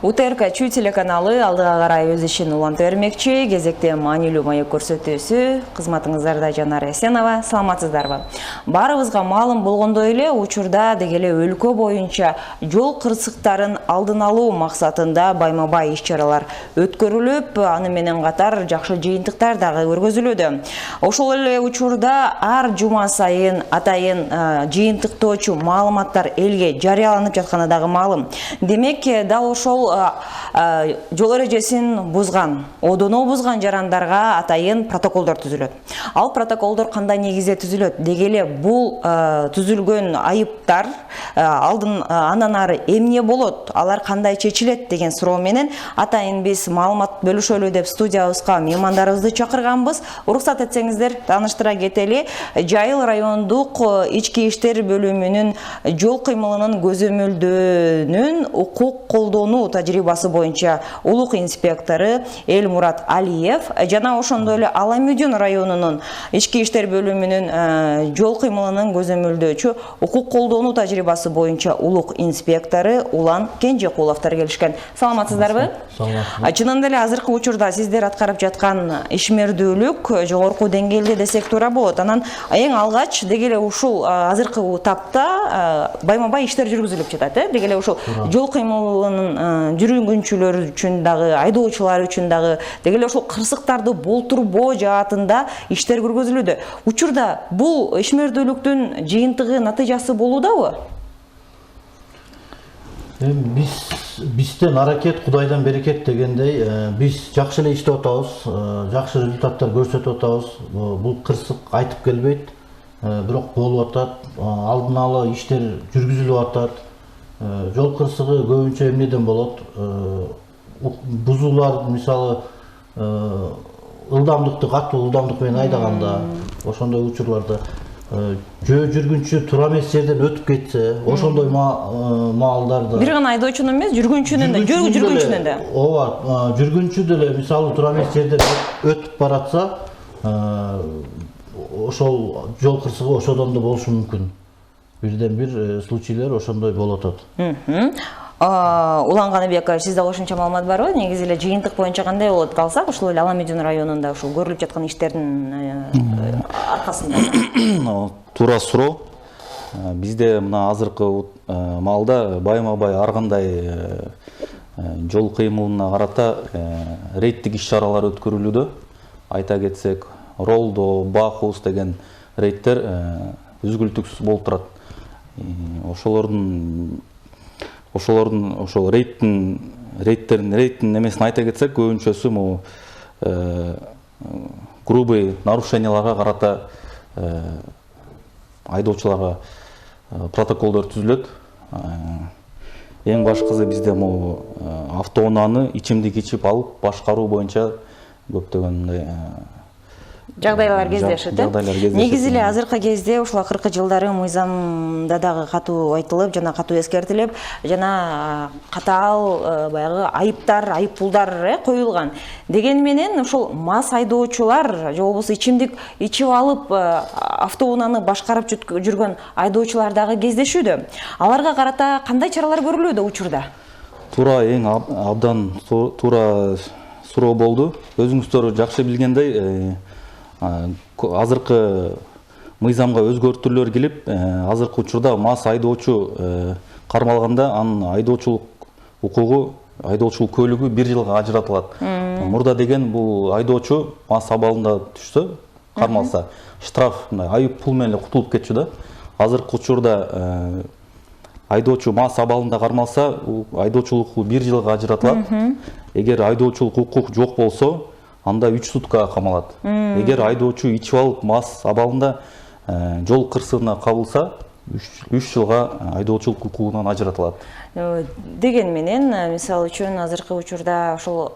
УТРК Чүй телеканалы алдыга карай өз ишин уланта бермекчи. Кезекте маанилүү маек көрсөтүүсү. Кызматыңыздарда Жанар Эсенова. Саламатсыздарбы? Барыбызга маалым болгондой эле учурда дегеле өлкө боюнча жол кырсыктарын алдын алуу максатында байма-бай иш-чаралар өткөрүлүп, аны менен катар жакшы жыйынтыктар дагы көргөзүлүүдө. Ошол эле учурда ар жума сайын атайын жыйынтыктоочу маалыматтар элге жарыяланып жатканы дагы маалым. Демек, дал ошол жол эрежесин бузган, одоно бузган жарандарга атайын протоколдор түзүлөт. Ал протоколдор кандай негизде түзүлөт? Дегеле бул түзүлгөн айыптар андан ары эмне болот? Алар кандай чечилет деген суроо менен атайын биз маалымат бөлүшөлү деп студиябызга меймандарыбызды чакырганбыз. Уруксат этсеңиздер, тааныштыра кетели. Жайыл райондук ички иштер бөлүмүнүн жол кыймылынын көзөмөлдөөнүн укук колдонуу тажрыйбасы боюнча улук инспектору Элмурат Алиев жана ошондой эле Аламүдүн районунун ички иштер бөлүмүнүн жол кыймылынын көзөмөлдөөчү укук колдонуу тажрыйбасы боюнча улук инспектору Улан Кенжекуловдор келишкен. Саламатсыздарбы? Саламатсызбы. Чынында эле азыркы учурда сиздер аткарып жаткан ишмердүүлүк жогорку деңгээлде десек туура болот. Анан эң алгач дегеле ушул азыркы тапта байма-бай иштер жүргүзүлүп жатат, дегеле ушул жол кыймылынын жүргүнчүлөр үчүн дагы, айдоочулар үчүн дагы дегеле ушул кырсыктарды болтурбоо жаатында иштер көргөзүлүүдө. Учурда бул ишмердүүлүктүн жыйынтыгы, натыйжасы болуудабы? Бизден аракет, Кудайдан берекет дегендей, биз жакшы эле иштеп атабыз, жакшы результаттар көрсөтүп атабыз. Бул кырсык айтып келбейт, бирок болуп атат, алдын ала иштер жүргүзүлүп атат. Жол кырсыгы көбүнчө эмнеден болот? Бузуулар, мисалы, ылдамдыкты катуу ылдамдык менен айдаганда, ошондой учурларда жүргүнчү туура эмес жерден өтүп кетсе, ошондой маалдарда. Бир гана айдоочунун эмес, жүргүнчүнүн да. Ооба, жүргүнчү деле мисалы туура эмес жерден өтүп баратса, ошол жол кырсыгы ошодон да болушу мүмкүн. Бирден бир случайлар ошондой болуп атат. Улан Каныбек, сизде кошумча маалымат барбы? Негизи эле жыйынтык боюнча кандай болот калсак, ушул эле Аламүдүн районунда ушул көрүлүп жаткан иштердин аркасында. Туура суроо. Бизде мына азыркы маалда байма-бай ар кандай жол кыймылына карата рейдтик иш-чаралар өткөрүлүүдө. Айта кетсек, Ролдо, Бахус деген рейдтер үзгүлтүксүз болуп турат. Ошолордун ошол рейдтин эмесин айта кетсек, көбүнчөсү могу грубый нарушенияларга карата айдоочуларга протоколдор түзүлөт. Эң башкысы бизде могу автоунааны ичимдик ичип алып башкаруу боюнча көптөгөн жагдайлар кездешет. Негизи эле азыркы кезде ушул акыркы жылдары мыйзамда дагы катуу айтылып, жана катуу эскертилип, жана катаал баягы айыптар, айыппулдар коюлган. Деген менен ушул мас айдоочулар же болбосо ичимдик ичип алып автоунааны башкарып жүргөн айдоочулар дагы кездешүүдө. Аларга карата кандай чаралар көрүлүүдө учурда? Туура, эң абдан туура суроо болду. Өзүңүздөр жакшы билгендей, азыркы мыйзамга өзгөртүүлөр келип, азыркы учурда мас айдоочу кармалганда анын айдоочулук укугу, айдоочулук көлүгү 1 жылга ажыратылат. Мурда деген бул айдоочу мас абалында түшсө, кармалса, штраф, айып пул менен кутулуп кетчү да. Азыркы учурда айдоочу мас абалында кармалса, айдоочулугу 1 жылга ажыратылат. Эгер айдоочулук укук жок болсо, анда 3 суткага камалат. Эгер айдоочу ичип алып мас абалында жол кырсыгына кабылса, 3 жылга айдоочулук укугунан ажыратылат. Деген менен, мисалы үчүн азыркы учурда ошол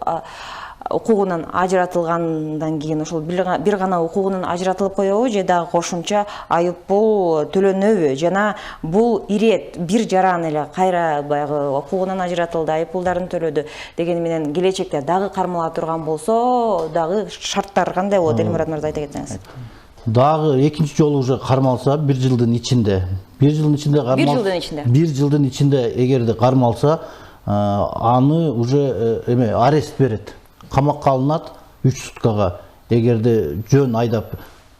укугунан ажыратылгандан кийин ошол бир гана укугунан ажыратылып коебу же дагы кошумча айыппул төлөнөбү? Жана бул ирет бир жаран эле кайра баягы укугунан ажыратылды, айыппулдарын төлөдү деген менен келечекте дагы кармала турган болсо, дагы шарттар кандай болот? Элмурат мырза айта кетсеңиз. Дагы экинчи жолу уже кармалса 1 жылдын ичинде. 1 жылдын ичинде кармалса. 1 жылдын ичинде эгерде кармалса, аны уже арест берет, камакка алынат 3 суткага. Эгерде жөн айдап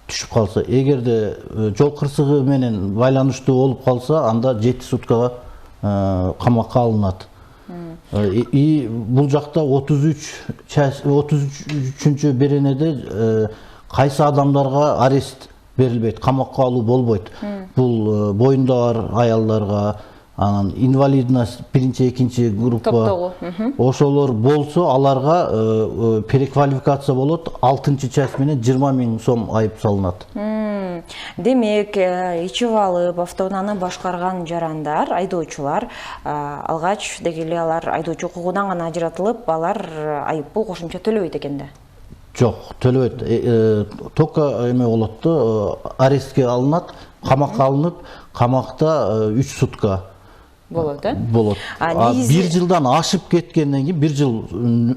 түшүп калса, эгерде жол кырсыгы менен байланыштуу болуп калса, анда 7 суткага камакка алынат. И бул жакта 33-чү беренеде кайсы адамдарга арест берилбейт, камакка алуу болбойт. Бул боюнда бар аялдарга, анан инвалидность 1-2 группа ошолор болсо, аларга переквалификация болот, 6-часть менен 20 000 сом айып салынат. Демек, ичип алып автоунааны башкарган жарандар, айдоочулар алгач дегеле алар айдоочу укугунан гана ажыратылып, алар айыппул кошумча төлөбөйт экен да. Жок, төлөбөйт. Только эме болот да, арестке алынат, камакка алынып, камакта 3 сутка болот, э? Болот. 1 жылдан ашып кеткенден кийин, 1 жыл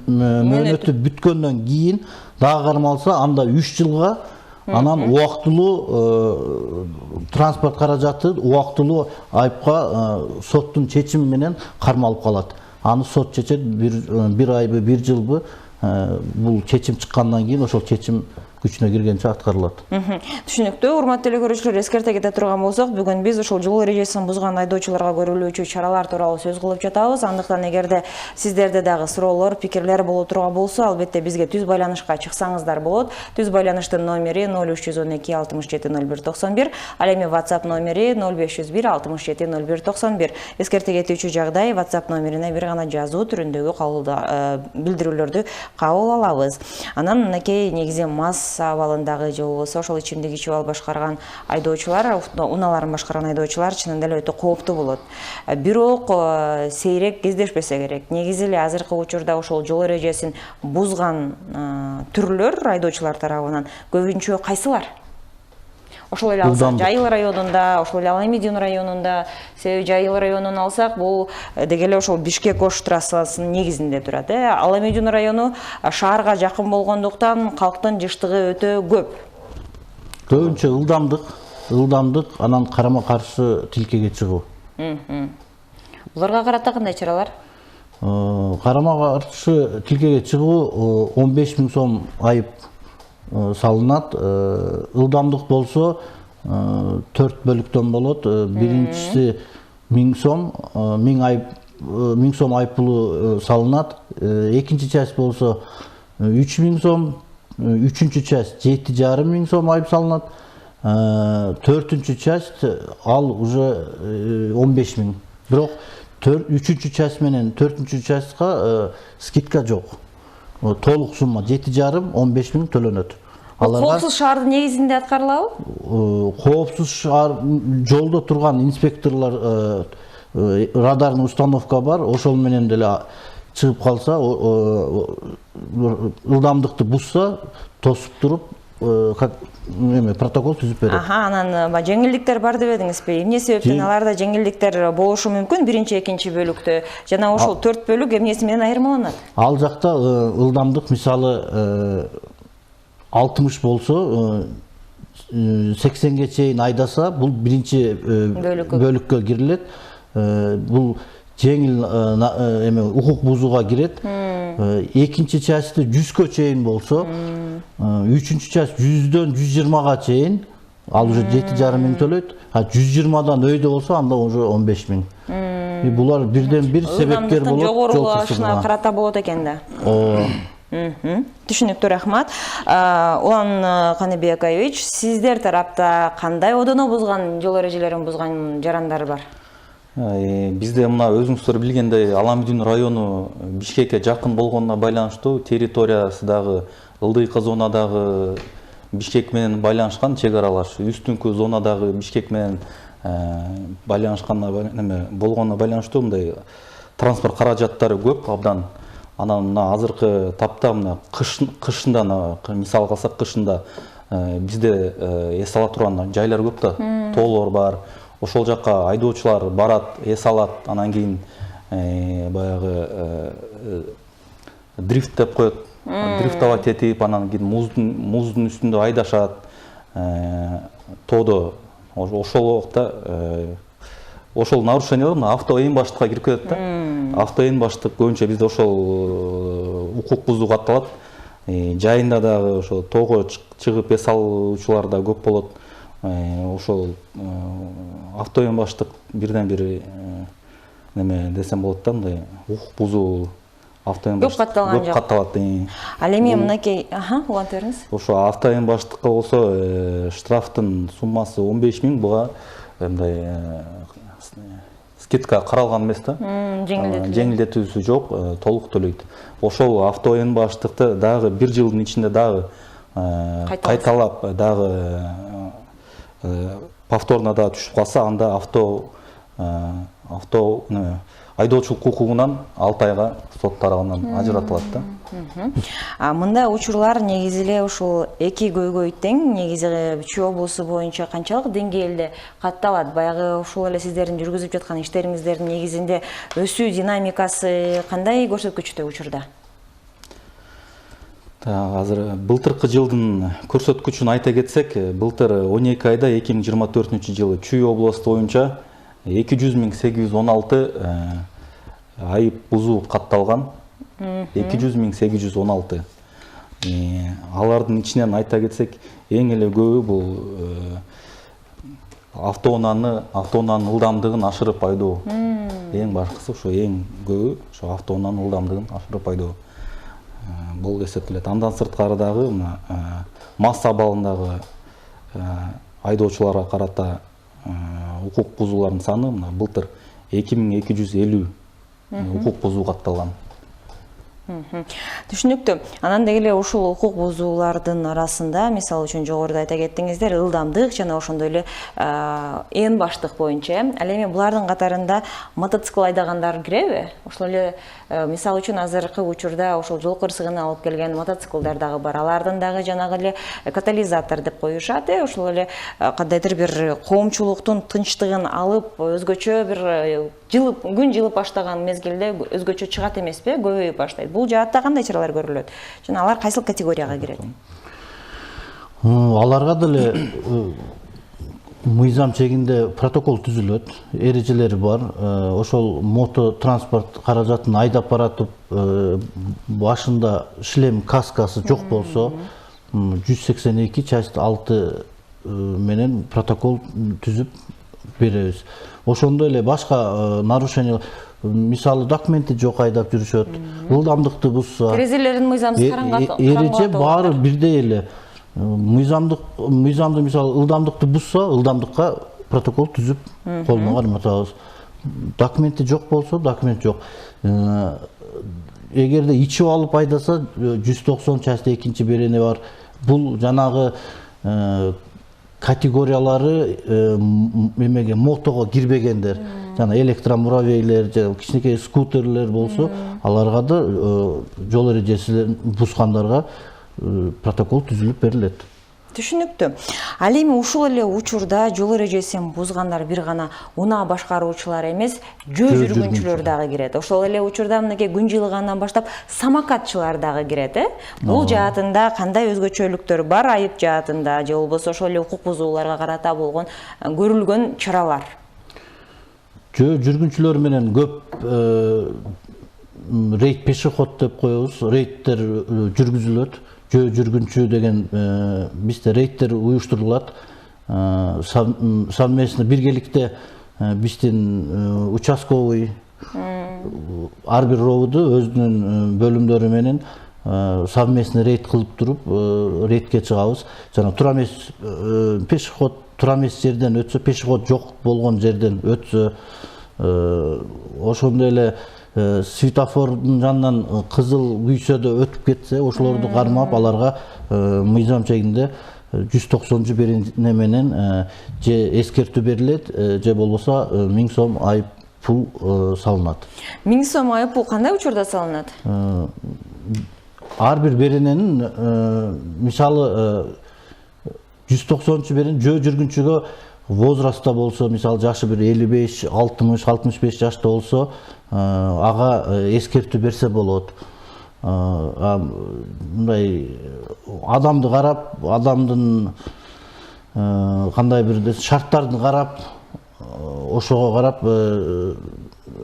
мөөнөтү бүткөндөн кийин дагы кармалса, анда 3 жылга анан убактылуу транспорт каражаты убактылуу айыпка соттун чечими менен кармалып калат. Аны сот чечет, 1 айбы, 1 жылбы бул чечим чыккандан кийин ошол чечим күчүнө киргенче аткарылат. Түшүнүктүү. Урматтуу эле көрүүчүлөр, эскерте кете турган болсок, бүгүн биз ошол жол эрежесин бузган айдоочуларга көрүлүүчү чаралар тууралуу сөз кылып жатабыз. Андыктан эгерде сиздерде дагы суроолор, пикирлер боло турган болсо, албетте бизге түз байланышка чыксаңыздар болот. Түз байланыштын номери 0312 67 01 91, ал эми WhatsApp номери 0501 67 01 91. Эскерте кетүүчү жагдай WhatsApp номерине бир гана жазуу түрүндөгү билдирүүлөрдү кабыл алабыз. Анан мынакей негизи мас абалындагы же болбосо ошол ичимдик ичип алып башкарган айдоочулар, унааларын башкарган айдоочулар чынында эле өтө кооптуу болот. Бирок сейрек кездешпесе керек. Негизи эле азыркы учурда ошол жол эрежесин бузган түрлөр айдоочулар тарабынан көбүнчө кайсылар? Ошол эле алсак, Жайыл районунда, ошол эле Аламедин районунда, себеби Жайыл районун алсак, бул дегеле ошол Бишкек-Ош трассасынын негизинде турат. Аламедин району шаарга жакын болгондуктан калктын жыштыгы өтө көп. Көбүнчө ылдамдык, анан карама-каршы тилкеге чыгуу. Буларга карата кандай чаралар? Карама-каршы тилкеге чыгуу 15 000 сом айып салынат. Ылдамдык болсо 4 бөлүктөн болот. Биринчиси 1000 сом, 1000 сом айыппулу салынат. Экинчи часть болсо 3000 сом, үчүнчү часть 7500 сом айып салынат. Төртүнчү часть ал уже 15 000. Бирок үчүнчү часть менен төртүнчү частька скидка жок. Толук сумма 7,5-15 000 төлөнөт. Коопсуз шаардын негизинде аткарылабы? Коопсуз шаар жолдо турган инспекторлор радарный установка бар, ошол менен деле чыгып калса, ылдамдыкты бузса, тосуп туруп протокол түзүп берет. Анан жеңилдиктер бар деп эдиңизби? Эмне себептен аларда жеңилдиктер болушу мүмкүн биринчи, экинчи бөлүктө? Жана ошол 4 бөлүк эмнеси менен айырмаланат? Ал жакта ылдамдык мисалы 60 болсо 80ге чейин айдаса, бул биринчи бөлүккө кирилет. Бул жеңил укук бузууга кирет. Экинчи частьты 100кө чейин болсо, үчүнчү часть 100дөн 120га чейин, ал уже 7,5 төлөйт. 120дан өйдө болсо, анда уже 15 000. Булар бирден бир себепкер болот. Жогорулашына карата болот экен да. Түшүнүктүү, рахмат. Улан Каныбекович, сиздер тарапта кандай одоно бузган, жол эрежелерин бузган жарандар бар? Бизде мына өзүңүздөр билгендей Аламедин району Бишкекке жакын болгонуна байланыштуу территориясы дагы ылдыйкы зонадагы Бишкек менен байланышкан чек аралаш, үстүңкү зонадагы Бишкек менен байланышкан болгонуна байланыштуу мындай транспорт каражаттары көп абдан. Анан мына азыркы тапта мына кышында, мисалы калсак кышында бизде эс ала турган жайлар көп да, тоолор бар. Ошол жакка айдоочулар барат, эс алат, анан кийин баягы дрифт деп коет, дрифтовать этип, анан кийин муздун үстүндө айдашат. Тоодо ошол убакта ошол нарушениялар мына авто эң баштыкка кирип кетет да. Авто эң баштык көбүнчө бизде ошол укук бузуу катталат. Жайында дагы ошо тоого чыгып эс алуучулар да көп болот. Ошол авто эң баштык бирден бир неме десем болот да, мындай укук бузуу авто эң баштык көп катталат. Ал эми мынакей, улантып бериңиз. Ошо авто эң баштыкка болсо штрафтын суммасы 15 000, буга мындай скидка каралган эмес да. Жеңилдетүүсү жок, толук төлөйт. Ошол авто эң баштыкты дагы 1 жылдын ичинде дагы кайталап дагы повторно да түшүп калса, анда авто айдоочулук укугунан 6 айга сот тарабынан ажыратылат да. Мында учурлар негизи эле ушул эки көйгөй тең, негизи Чүй облусу боюнча канчалык деңгээлде катталат? Баягы ушул эле сиздердин жүргүзүп жаткан иштериңиздердин негизинде өсүү динамикасы кандай көрсөткүчтө учурда? Азыр былтыркы жылдын көрсөткүчүн айта кетсек, былтыр 12 айда 2024-жылы Чүй облусу боюнча 200 816 айып бузуу катталган. 200 816. Алардын ичинен айта кетсек, эң эле көбү бул автоунаанын ылдамдыгын ашырып айдоо. Эң башкысы ошо, эң көбү ошо автоунаанын ылдамдыгын ашырып айдоо. Бул эсептелет. Андан сырткары дагы масса абалындагы айдоочуларга карата укук бузуулардын саны былтыр 2250 укук бузуу катталган. Түшүнүктүү. Анан деги эле ушул укук бузуулардын арасында, мисалы үчүн жогоруда айта кеттиңиздер, ылдамдык жана ошондой эле эң баштык боюнча. Ал эми булардын катарында мотоцикл айдагандар киреби? Ошол эле мисалы үчүн азыркы учурда ошол жол кырсыгына алып келген мотоциклдар дагы бар. Алардын дагы жанагы эле катализатор деп коюшат, ошол эле кандайдыр бир коомчулуктун тынчтыгын алып, өзгөчө бир күн жылып баштаган мезгилде өзгөчө чыгат эмеспи, көбөйүп баштайт. Бул жаатта кандай чаралар көрүлөт? Жана алар кайсыл категорияга кирет? Аларга деле мыйзам чегинде протокол түзүлөт, эрежелери бар. Ошол мото транспорт каражатын айдап баратып, башында шлем, каскасы жок болсо, 182 часть 6 менен протокол түзүп беребиз. Ошондой эле башка нарушение, мисалы документи жок айдап жүрүшөт, ылдамдыкты бузса, терезелерин мыйзамсыз караңгатып, эреже баары бирдей эле. Мыйзамды мисалы ылдамдыкты бузса, ылдамдыкка протокол түзүп колуна карматабыз. Документи жок болсо, документ жок. Эгерде ичип алып айдаса, 190 часть 2 берени бар. Бул жанагы категориялары эмеге мотого кирбегендер, жана электромуравейлер, кичинекей скутерлер болсо, аларга да жол эрежесин бузгандарга протокол түзүлүп берилет. Түшүнүктүү. Ал эми ушул эле учурда жол эрежесин бузгандар бир гана унаа башкаруучулар эмес, жөө жүргүнчүлөр дагы кирет. Ошол эле учурда мынакей күн жылыгандан баштап самокатчылар дагы кирет, Бул жаатында кандай өзгөчөлүктөр бар, айып жаатында же болбосо ошол эле укук бузууларга карата болгон көрүлгөн чаралар? Жөө жүргүнчүлөр менен көп рейд пешеход деп коебуз, рейдтер жүргүзүлөт. Жөө жүргүнчү деген бизде рейдтер уюштурулат. Совместно биргеликте биздин участковый ар бир ровду өзүнүн бөлүмдөрү менен совместно рейд кылып туруп рейдке чыгабыз. Жана тура эмес пешеход тура эмес жерден өтсө, пешеход жок болгон жерден өтсө, ошондой эле светофордун жанынан кызыл күйсөдө өтүп кетсе, ошолорду кармап аларга мыйзам чегинде 190 берене менен же эскертүү берилет, же болбосо 1000 сом айып пул салынат. 1000 сом айып пул кандай учурда салынат? Ар бир берененин мисалы 190 берен жөө жүргүнчүгө возрастта болсо, мисалы жашы бир 55, 60, 65 жашта болсо, ага эскертүү берсе болот. Мындай адамды карап, адамдын кандай бир шарттарын карап, ошого карап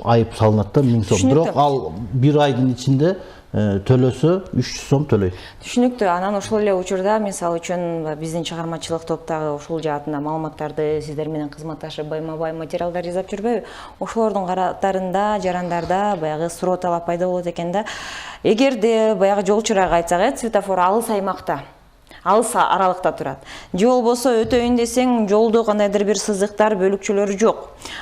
айып салынат да 1000 сом. Бирок ал бир айдын ичинде төлөсө 300 сом төлөйт. Түшүнүктүү. Анан ошол эле учурда мисалы үчүн биздин чыгармачылык топтогу ушул жаатында маалыматтарды сиздер менен кызматташып байма-бай материалдар жазап жүрбөйбү? Ошолордун караттарында, жарандарда баягы суроо талап пайда болот экен да. Эгерде баягы жол чырагы айтсак, светофор алыс аймакта, алыс аралыкта турат. Же болбосо өтөйүн десең, жолдо кандайдыр бир сызыктар, бөлүкчөлөр жок.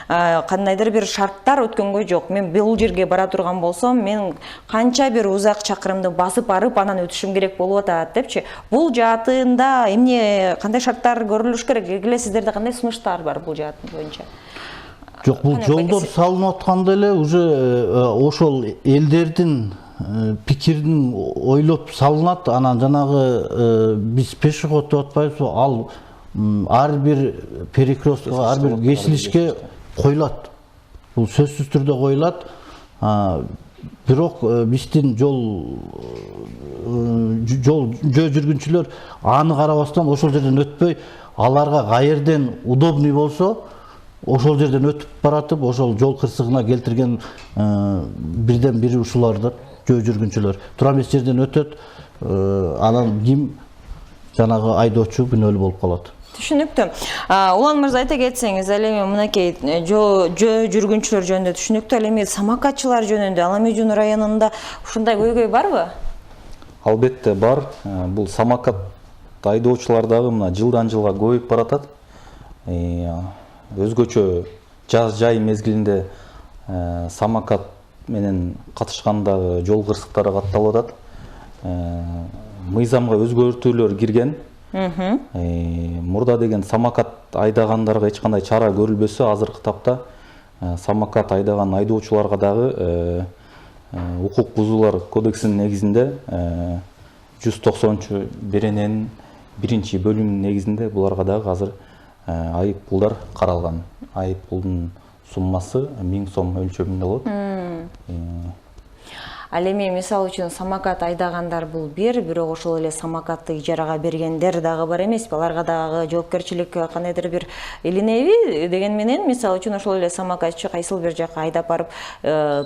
Кандайдыр бир шарттар өткөнгө жок. Мен бул жерге бара турган болсом, мен канча бир узак чакырымды басып барып, анан өтүшүм керек болуп атат депчи. Бул жаатында эмне, кандай шарттар көрүлүш керек? Эле сиздерде кандай сунуштар бар бул жаат боюнча? Жок, бул жолдор салынып атканда эле уже ошол элдердин пикирин ойлоп салынат. Анан жанагы биз пешеход деп атпайбызбы, ал ар бир перекресткага, ар бир кесилишке коюлат. Бул сөзсүз түрдө коюлат. Бирок биздин жөө жүргүнчүлөр аны карабастан ошол жерден өтпөй, аларга каерден удобный болсо ошол жерден өтүп баратып, ошол жол кырсыгына келтирген бирден бири ушуларdır. Жөө жүргүнчүлөр тура эмес жерден өтөт, анан ким жанагы айдоочу күнөөлүү болуп калат. Түшүнүктүү. Улан мырза, айта кетсеңиз, ал эми мынакей жөө жүргүнчүлөр жөнүндө түшүнүктүү, ал эми самокатчылар жөнүндө Аламежун районунда ушундай көйгөй барбы? Албетте бар. Бул самокат айдоочулар дагы мына жылдан жылга көбөйүп баратат. Өзгөчө жай мезгилинде самокат менен катышкандагы жол кырсыктары катталып атат. Мыйзамга өзгөртүүлөр кирген. Мурда деген самокат айдагандарга эч кандай чара көрүлбөсө, азыркы тапта самокат айдаган айдоочуларга дагы укук бузуулар кодексинин негизинде 190 берененин 1-бөлүмүнүн негизинде буларга дагы азыр айып пулдар каралган. Айып пулдун суммасы 1000 сом өлчөмүндө болот. Ал эми мисалы үчүн самокат айдагандар бул бирок ошол эле самокатты ижарага бергендер дагы бар эмеспи? Аларга дагы жоопкерчилик кандайдыр бир илинеби? Деген менен мисалы үчүн ошол эле самокатчы кайсыл бир жакка айдап барып,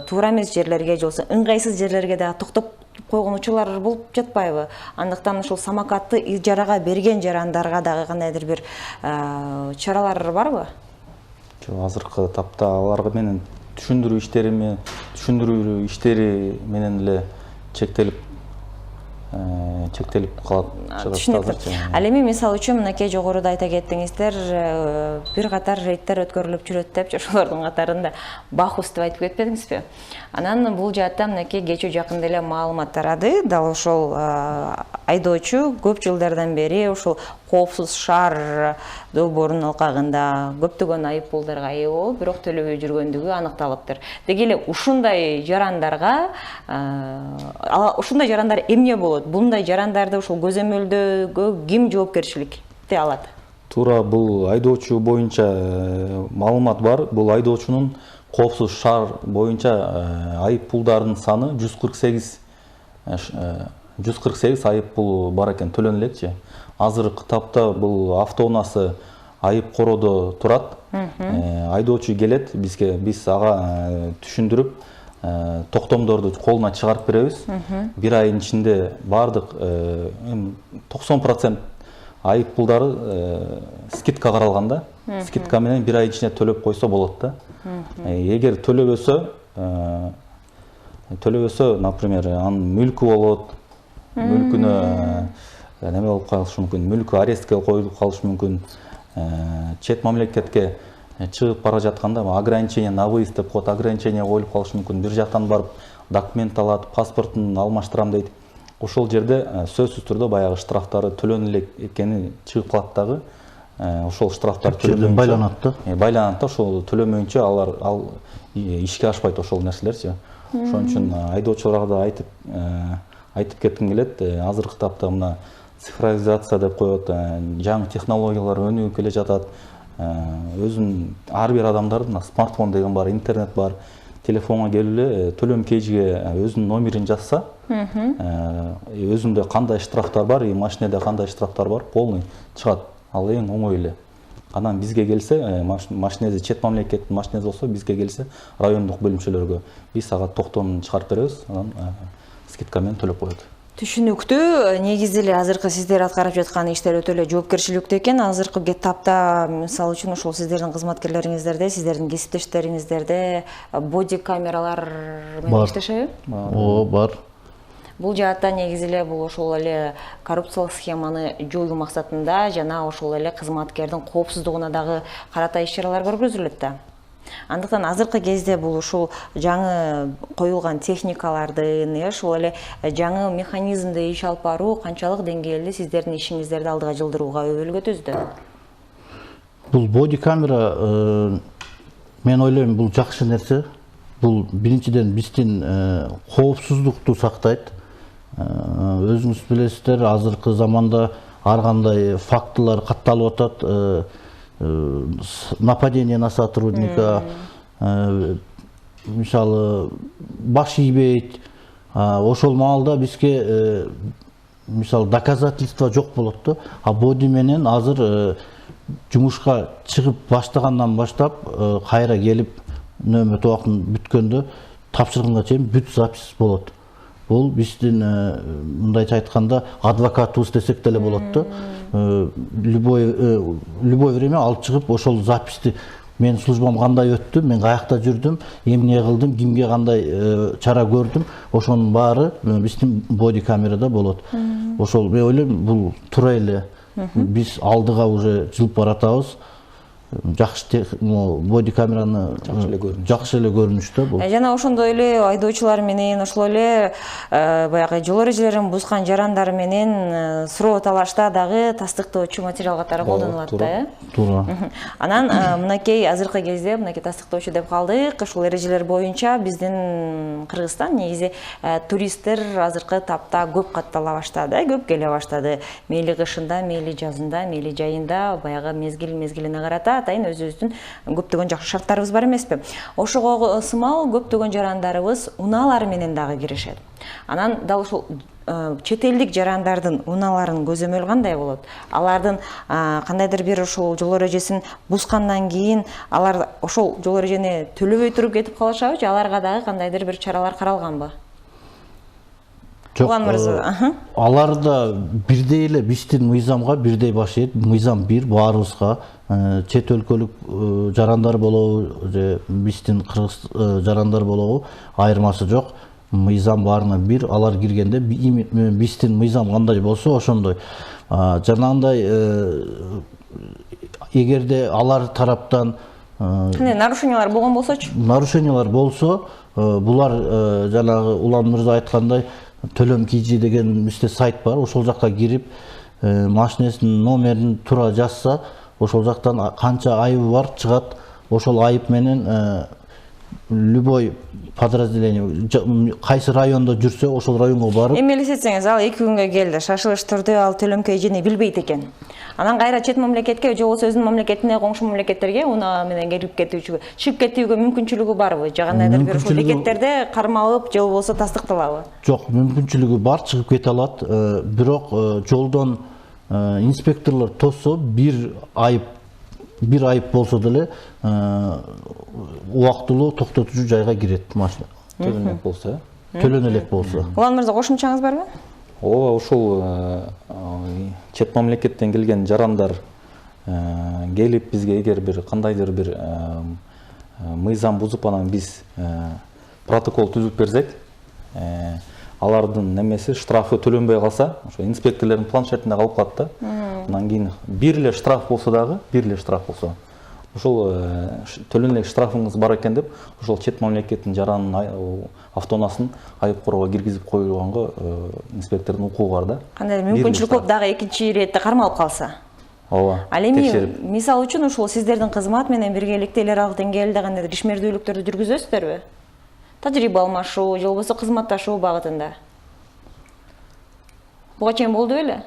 туура эмес жерлерге же болбосо ыңгайсыз жерлерге дагы токтоп койгон учурлар болуп жатпайбы? Андыктан ушул самокатты ижарага берген жарандарга дагы кандайдыр бир чаралар барбы? Азыркы тапта аларга менен түшүндүрүү иштери менен эле чектелип калат. Түшүнүктүү. Ал эми мисалы үчүн мынакей жогоруда айта кеттиңиздер, бир катар рейдтер өткөрүлүп жүрөт депчи, ошолордун катарында Бахус деп айтып кетпедиңизби? Анан бул жаатта мынакей кечүү жакында эле маалымат тарады. Дал ошол айдоочу көп жылдардан бери ошол коопсуз шаар долбоорунун алкагында көптөгөн айып пулдарга ээ болуп, бирок төлөбөй жүргөндүгү аныкталыптыр. Деги эле ушундай жарандар эмне болот? Bunday жарандарды ушул көзөмөлдөгө ким жоопкерчиликти алат? Туура бул айдоочу боюнча маалымат бар. Бул айдоочунун коопсуз шаар боюнча айып пулдардын саны 148 айып пул бар экен, төлөнө элекчи. Азыркы тапта бул автоунаасы айып короодо турат. Айдоочу келет бизге, биз ага түшүндүрүп токтомдорду колуна чыгарып беребиз. Бир айдын ичинде бардык 90% айып пулдары скидка каралганда, скидка менен бир айдын ичинде төлөп койсо болот да. Эгер төлөбөсө, например, анын мүлкү болот, мүлкүнө неме болуп калышы мүмкүн, мүлкү арестке коюлуп калышы мүмкүн, чет мамлекетке чыгып бара жатканда ограничение на выезд деп коет, ограничение коюлуп калышы мүмкүн. Бир жактан барып документ алат, паспортун алмаштырам дейт. Ошол жерде сөзсүз түрдө баягы штрафтары төлөнө элек экени чыгып калат дагы. Ошол штрафтар төлөмөйүнчө байланат да, ошол төлөмөйүнчө ал ишке ашпайт ошол нерселерчи. Ошон үчүн айдоочуларга да айтып кетким келет. Азыркы тапта мына цифровизация деп коет, жаңы технологиялар өнүгүп келе жатат. Өзүн ар бир адамдардын смартфон деген бар, интернет бар, телефонго келип эле төлөм кейжиге өзүнүн номерин жазса, өзүндө кандай штрафтар бар, машинеде кандай штрафтар бар, полный чыгат. Ал эң оңой эле. Анан бизге келсе, машинеси чет мамлекеттин машинеси болсо, бизге келсе райондук бөлүмчөлөргө биз ага токтомун чыгарып беребиз, анан скидка менен төлөп коет. Түшүнүктүү. Негизи эле азыркы сиздер аткарып жаткан иштер өтө эле жоопкерчиликтүү экен. Азыркы этапта мисалы үчүн ушул сиздердин кызматкерлериңиздерде, сиздердин кесиптештериңиздерде боди камералар менен иштешеби? Ооба, бар. Бул жаатта негизи эле бул ошол эле коррупциялык схеманы жоюу максатында жана ошол эле кызматкердин коопсуздугуна дагы карата иш-чаралар көргөзүлөт да. Андыктан азыркы кезде бул ушул жаңы коюлган техникалардын, ошол эле жаңы механизмде иш алып баруу канчалык деңгээлде сиздердин ишиңиздерди алдыга жылдырууга өбөлгө түздү? Бул боди камера, мен ойлойм, бул жакшы нерсе. Бул биринчиден биздин коопсуздукту сактайт. Өзүңүз билесиздер, азыркы заманда ар кандай фактылар катталып атат. Нападение на сотрудника, мисалы баш ийбейт, ошол маалда бизге мисалы доказательство жок болот да. А боди менен азыр жумушка чыгып баштагандан баштап кайра келип нөмөт убактын бүткөндө тапшырганга чейин бүт запись болот. Бул биздин мындайча айтканда адвокатыбыз десек деле болот да. Любой время алып чыгып ошол записти мен службам кандай өттү, мен каякта жүрдүм, эмне кылдым, кимге кандай чара көрдүм, ошонун баары биздин боди камерада болот. Ошол мен ойлойм, бул туура эле. Биз алдыга уже жылып баратабыз. Жакшы боди камераны жакшы эле көрүнүштө бул. Жана ошондой эле айдоочулар менен, ошол эле баягы жол эрежелерин бузган жарандар менен суроо талашта дагы тастыктоочу материал катары колдонулат да, э? Туура. Анан мынакей азыркы кезде мынакей тастыктоочу деп калдык. Ушул эрежелер боюнча биздин Кыргызстан негизи туристтер азыркы тапта көп каттала баштады, көп келе баштады. Мейли кышында, мейли жазында, мейли жайында, баягы мезгилине карата атайын өзүбүздүн көптөгөн жакшы шарттарыбыз бар эмеспи? Ошого сымал көптөгөн жарандарыбыз унаалары менен дагы киришет. Анан дал ушул чет элдик жарандардын унааларын көзөмөл кандай болот? Алардын кандайдыр бир ушул жол эрежесин бузгандан кийин алар ошол жол эрежени төлөбөй туруп кетип калышабы же аларга дагы кандайдыр бир чаралар каралганбы? Жок, алар да бирдей эле биздин мыйзамга бирдей баш ийет. Мыйзам бир баарыбызга, чет өлкөлүк жарандар болобу же биздин кыргыз жарандар болобу айырмасы жок. Мыйзам баарына бир, алар киргенде биздин мыйзам кандай болсо ошондой. Жанагындай эгерде алар тараптан кандай нарушениялар болгон болсочу? Нарушениялар болсо, булар жанагы Улан мырза айткандай төлөм KG деген бизде сайт бар. Ошол жакка кирип, машинесинин номерин туура жазса, ошол жактан канча айыбы бар чыгат. Ошол айып менен любой подразделение кайсы райондо жүрсө, ошол районго барып. Эми элестетсеңиз, ал 2 күнгө келди, шашылыш түрдө ал төлөм KG'ни билбейт экен. Анан кайра чет мамлекетке же болбосо өзүнүн мамлекетине, коңшу мамлекеттерге унаа менен келип кетүүчү, чыгып кетүүгө мүмкүнчүлүгү барбы? Же кандайдыр бир ошол бекеттерде кармалып же болбосо тастыкталабы? Жок, мүмкүнчүлүгү бар, чыгып кете алат. Бирок жолдон инспекторлор тосо бир айып болсо деле убактылуу токтотуучу жайга кирет машина. Төлөнө болсо, Төлөнө элек болсо. Улан мырза, кошумчаңыз барбы? Ооба, ушул чет мамлекеттен келген жарандар келип бизге эгер бир кандайдыр бир мыйзам бузуп анан биз протокол түзүп берсек, алардын немеси штрафы төлөнбөй калса, ошо инспекторлордун планшетинде калып калат да. Андан кийин бир эле штраф болсо дагы, ошол төлөн элек штрафыңыз бар экен деп, ошол чет мамлекеттин жаранын автоунасын айып короого киргизип коюлганга инспектордун укугу бар да. Кандай мүмкүнчүлүк болуп дагы экинчи иретте кармалып калса? Ооба. Ал эми мисалы үчүн ушул сиздердин кызмат менен биргеликте эл аралык деңгээлде кандайдыр ишмердүүлүктөрдү жүргүзөсүздөрбү? Тажрыйба алмашуу же болбосо кызматташуу багытында? Буга чейин болду беле?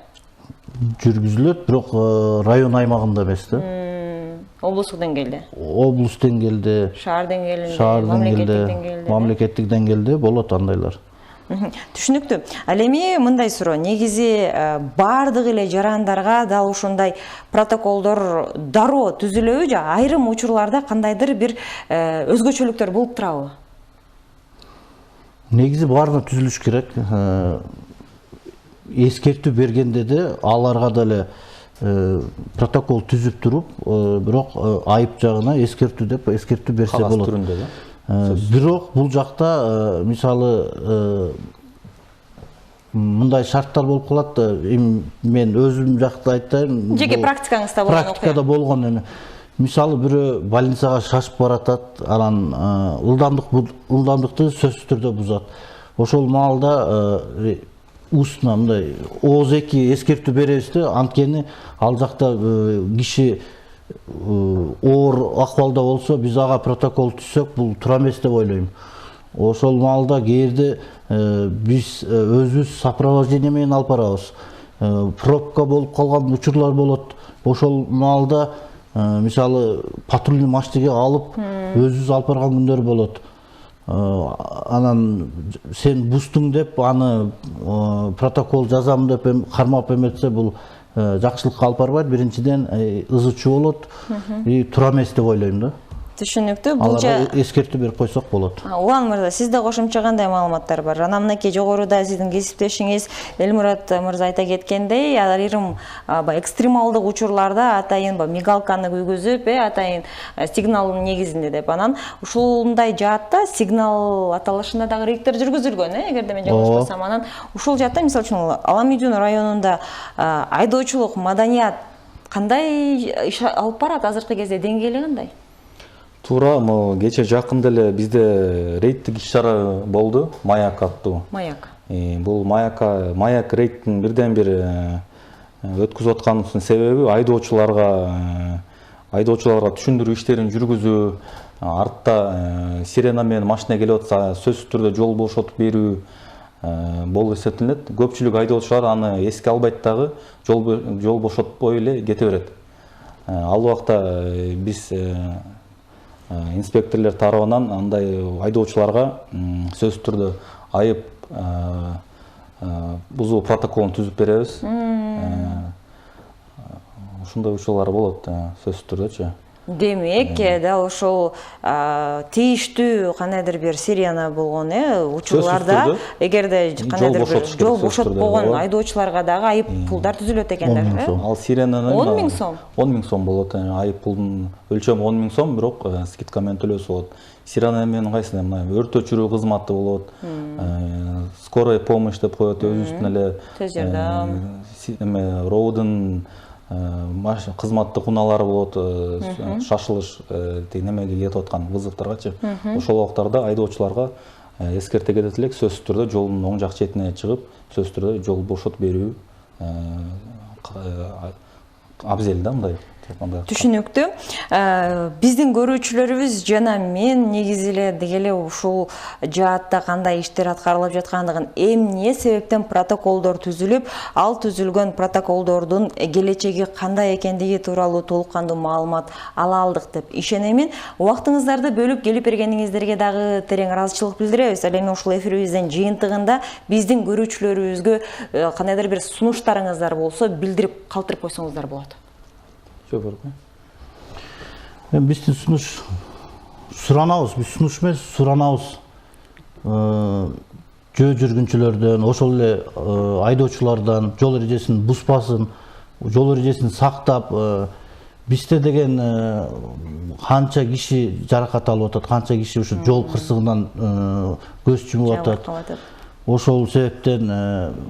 Жүргүзүлөт, бирок район аймагында эмес да. Облустук деңгээлде? Облус деңгээлде, шаар деңгээлинде, мамлекеттик деңгээлде болот андайлар. Түшүнүктүү. Ал эми мындай суроо. Негизи бардык эле жарандарга дал ушундай протоколдор дароо түзүлөбү же айрым учурларда кандайдыр бир өзгөчөлүктөр болуп турабы? Негизи баарына түзүлүш керек. Эскертүү бергенде де аларга деле протокол түзүп туруп, бирок айып жагына эскертүү берсе болот. Түрүндө да. Бирок бул жакта мисалы мындай шарттар болуп калат. Мен өзүм жакта айтайын. Жеке практикаңызда болгон окуя. Практикада болгон эми. Мисалы бирөө больницага шашып баратат, анан ылдамдыкты сөзсүз түрдө бузат. Ошол маалда устна мындай ооз-2 эскертүү беребиз да, анткени ал жакта киши оор акыбалда болсо, биз ага протокол түзсөк, бул туура эмес деп ойлойм. Ошол маалда кээде биз өзүбүз сопровождение менен алып барабыз. Пробка болуп калган учурлар болот. Ошол маалда мисалы патрульный машинеге алып, өзүбүз алып барган күндөр болот. Анан сен бустуң деп, аны протокол жазам деп кармап эметсе, бул жакшылыкка алып барбайт. Биринчиден ызычуу болот, туура эмес деп ойлойм да. Түшүнүктүү. Аларга эскертүү берип койсок болот. Улан мырза, сизде кошумча кандай маалыматтар бар? Анан мынакей жогоруда сиздин кесиптешиңиз Элмурат мырза айта кеткендей, айрым экстремалдык учурларда атайын мигалканы күйгүзүп, атайын сигналдын негизинде деп. Анан ушундай жаатта сигнал аталышында дагы рейдтер жүргүзүлгөн, эгерде мен жаңылышпасам. Анан ушул жаатта мисалы үчүн Аламүйдүн районунда айдоочулук маданият кандай иш алып барат? Азыркы кезде деңгээли кандай? Туура, кече жакында эле бизде рейдтик иш-чара болду, Маяк аттуу. Маяк. Бул Маяк рейдтин бирден бир өткүзүп атканыбыздын себеби айдоочуларга түшүндүрүү иштерин жүргүзүү, артта сирена менен машина келип атса сөзсүз түрдө жол бошотуп берүү болуп эсептелет. Көпчүлүк айдоочулар аны эске албайт дагы, жол бошотпой эле кете берет. Ал убакта биз инспекторлор тарабынан андай айдоочуларга сөзсүз түрдө айып бузуу протоколун түзүп беребиз. Ушундай учурлар болот сөзсүз түрдөчү. Демек, дал ошол тийиштүү кандайдыр бир сирена болгон учурларда, эгерде кандайдыр бир жол бошотпогон айдоочуларга дагы айып пулдар түзүлөт экендер. Ал сиренанын 10 000 сом. 10 000 сом болот. Айып пулдун өлчөмү 10 000 сом, бирок скидка менен төлөсө болот. Сирена менен кайсы өрт өчүрүү кызматы болот. Скорая помощь деп коет, өзүбүздүн эле тез жардам, роудун кызматтык унаалары болот, шашылыш немеге кетип аткан вызовторгачы. Ошол убактарда айдоочуларга эскерте кетет элек, сөзсүз түрдө жолдун оң жак четине чыгып, сөзсүз түрдө жол бошотуп берүү абзел да, мындай. Түшүнүктүү. Биздин көрүүчүлөрүбүз жана мен негизи эле дегеле ушул жаатта кандай иштер аткарылып жаткандыгын, эмне себептен протоколдор түзүлүп, ал түзүлгөн протоколдордун келечеги кандай экендиги тууралуу толук кандуу маалымат ала алдык деп ишенемин. Убактыңыздарды бөлүп келип бергениңиздерге дагы терең ыраазычылык билдиребиз. Ал эми ушул эфирибиздин жыйынтыгында биздин көрүүчүлөрүбүзгө кандайдыр бир сунуштарыңыздар болсо билдирип калтырып койсоңуздар болот. Биздин сунуш суранабыз, биз сунуш эмес, суранабыз. Жөө жүргүнчүлөрдөн, ошол эле айдоочулардан жол эрежесин бузбасын, жол эрежесин сактап, бизде деген канча киши жаракат алып атат, канча киши ушу жол кырсыгынан көз жумуп атат. Ошол себептен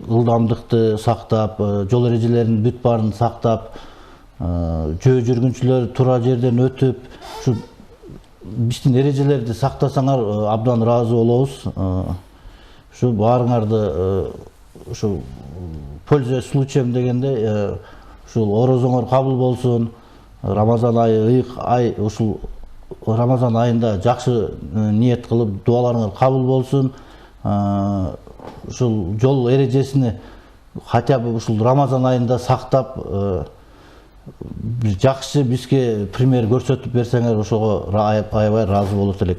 ылдамдыкты сактап, жол эрежелерин бүт баарын сактап, жөө жүргүнчүлөр туура жерден өтүп, ушу биздин эрежелерди сактасаңар абдан ыраазы болобуз. Ушу баарыңарды ушу пользуясь случаем дегенде, ушул орозоңор кабыл болсун. Рамазан айы ыйык ай, ушул Рамазан айында жакшы ниет кылып дуаларыңар кабыл болсун. Ушул жол эрежесини хотя бы ушул Рамазан айында сактап, жакшы бизге пример көрсөтүп берсеңер ошого аябай ыраазы болот элек.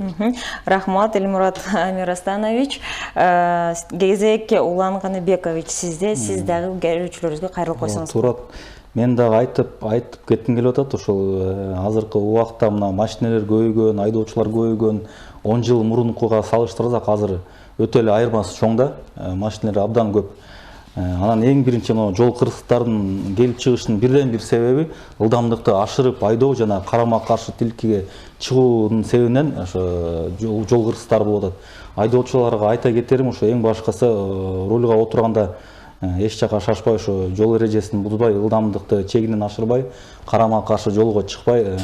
Рахмат, Эльмурат Мирастанович. Кезек Улан Каныбекович, сизде, сиз дагы көрүүчүлөрүбүзгө кайрылып койсоңуз. Туура. Мен дагы айтып кетким келип атат. Ошол азыркы убакта мына машиналар көбөйгөн, айдоочулар көбөйгөн, 10 жыл мурункуга салыштырсак азыр өтө эле айырмасы чоң да. Машиналар абдан көп. Анан эң биринчи жол кырсыктардын келип чыгышынын бирден бир себеби ылдамдыкты ашырып айдоо жана карама каршы тилкеге чыгуунун себебинен ошо жол кырсыктары болуп атат. Айдоочуларга айта кетерим, ошо эң башкысы рульга отурганда эч жака шашпай, ошо жол эрежесин бузбай, ылдамдыкты чегинен ашырбай, карама каршы жолго чыкпай,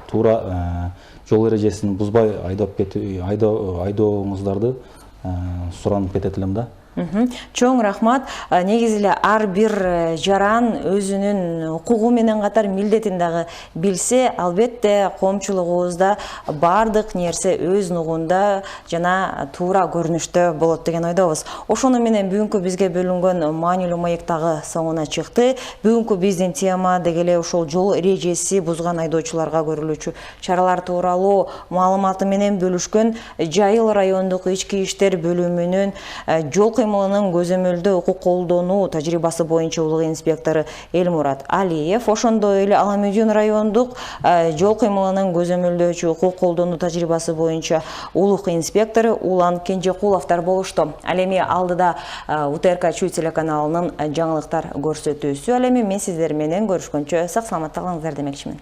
туура жол эрежесин бузбай айдооңуздарды суранып кетет элем да. Чоң рахмат. Негизи эле ар бир жаран өзүнүн укугу менен катар милдетин дагы билсе, албетте коомчулугубузда бардык нерсе өз нугунда жана туура көрүнүштө болот деген ойдобуз. Ошону менен бүгүнкү бизге бөлүнгөн маанилүү маек дагы соңуна чыкты. Бүгүнкү биздин тема дегеле ошол жол эрежеси бузган айдоочуларга көрүлүүчү чаралар тууралуу маалыматы менен бөлүшкөн Жайыл райондук ички иштер бөлүмүнүн жол кыймылынын көзөмөлдөө укук колдонуу тажрыйбасы боюнча улуг инспектору Эльмурат Алиев, ошондой эле Аламүйдүн райондук жол кыймылынын көзөмөлдөөчү укук колдонуу тажрыйбасы боюнча улуг инспектору Улан Кенжекуловдор болушту. Ал эми алдыда УТРК Чүй телеканалынын жаңылыктар көрсөтүүсү. Ал эми мен сиздер менен көрүшкөнчө сак саламатта калыңыздар демекчимин.